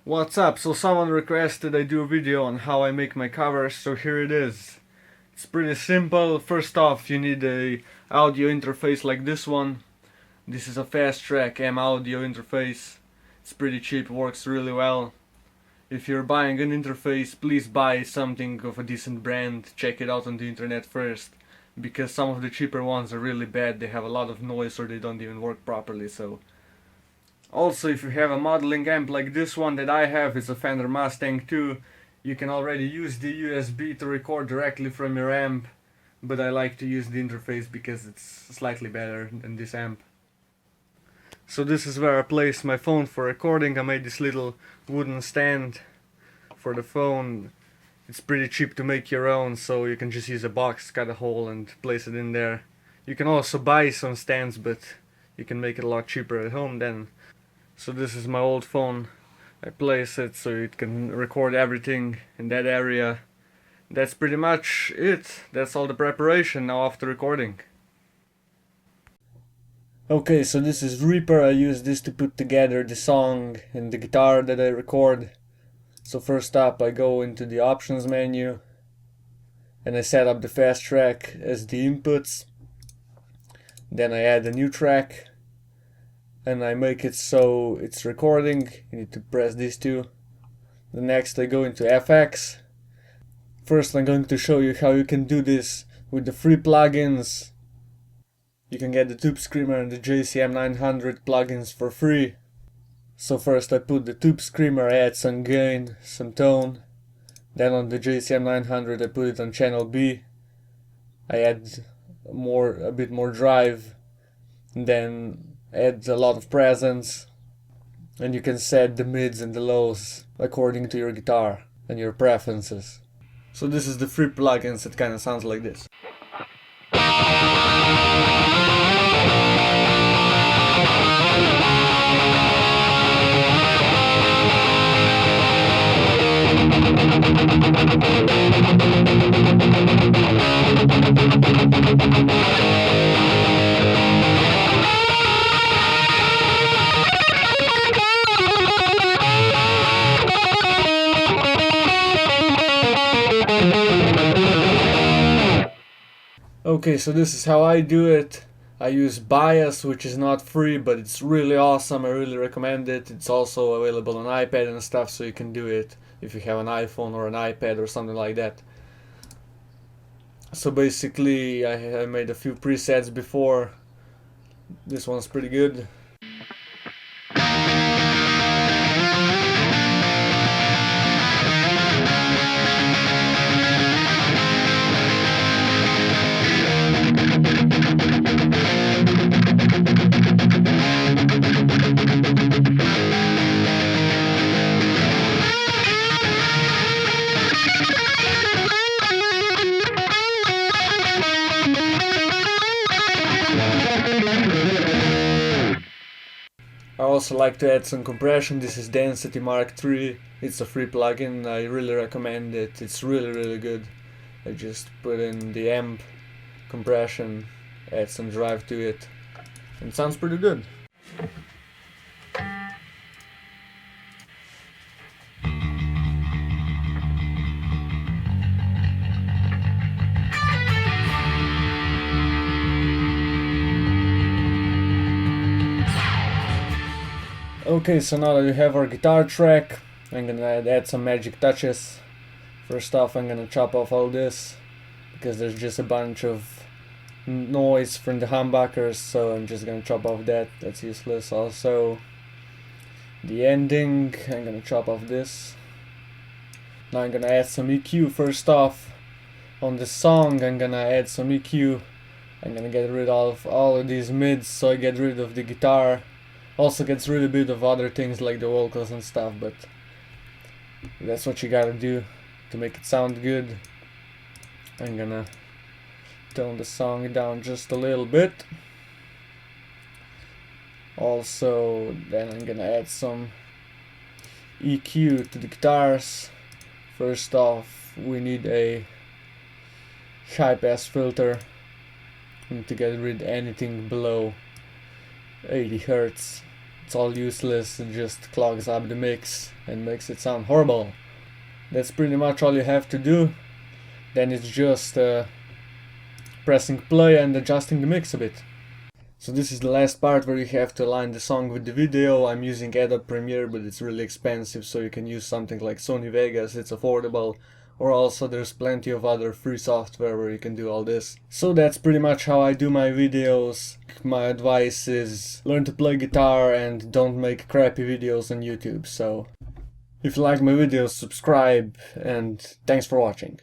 What's up? So someone requested I do a video on how I make my covers, so here it is. It's pretty simple. First off, you need a audio interface like this one. This is a Fast Track M audio interface. It's pretty cheap, works really well. If you're buying an interface, please buy something of a decent brand. Check it out on the internet first, because some of the cheaper ones are really bad. They have a lot of noise or they don't even work properly, so also, if you have a modeling amp like this one that I have, it's a Fender Mustang 2, you can already use the USB to record directly from your amp, but I like to use the interface because it's slightly better than this amp. So this is where I place my phone for recording. I made this little wooden stand for the phone. It's pretty cheap to make your own, so you can just use a box, cut a hole and place it in there. You can also buy some stands, but you can make it a lot cheaper at home then. So this is my old phone. I place it so it can record everything in that area. That's pretty much it. That's all the preparation now after recording. Okay, so this is Reaper. I use this to put together the song and the guitar that I record. So first up I go into the options menu and I set up the Fast Track as the inputs. Then I add a new track and I make it so it's recording. You need to press these two. The next I go into FX. First I'm going to show you how you can do this with the free plugins. You can get the Tube Screamer and the JCM 900 plugins for free. So first I put the Tube Screamer, add some gain, some tone. Then on the JCM 900 I put it on channel B. I add a bit more drive. And then add a lot of presence, and you can set the mids and the lows according to your guitar and your preferences. So this is the free plugins. It kind of sounds like this. Okay, so this is how I do it. I use Bias, which is not free, but it's really awesome. I really recommend it. It's also available on iPad and stuff, so you can do it if you have an iPhone or an iPad or something like that. So basically, I made a few presets before. This one's pretty good. I also like to add some compression. This is Density Mark III. It's a free plugin. I really recommend it. It's really good. I just put in the amp compression, add some drive to it, and it sounds pretty good. Okay, so now that we have our guitar track, I'm gonna add some magic touches. First off, I'm gonna chop off all this because there's just a bunch of noise from the humbuckers, so I'm just gonna chop off that. That's useless. Also, the ending, I'm gonna chop off this. Now I'm gonna add some EQ. First off, on the song, I'm gonna add some EQ. I'm gonna get rid of all of these mids, so I get rid of the guitar. Also gets rid of a bit of other things like the vocals and stuff, but that's what you gotta do to make it sound good. I'm gonna tone the song down just a little bit. Also, then I'm gonna add some EQ to the guitars. First off, we need a high pass filter. We need to get rid of anything below 80 Hz. It's all useless, it just clogs up the mix and makes it sound horrible. That's pretty much all you have to do. Then it's just pressing play and adjusting the mix a bit. So this is the last part where you have to align the song with the video. I'm using Adobe Premiere, but it's really expensive, so you can use something like Sony Vegas, it's affordable. Or also there's plenty of other free software where you can do all this. So that's pretty much how I do my videos. My advice is learn to play guitar and don't make crappy videos on YouTube. So if you like my videos, subscribe, and thanks for watching.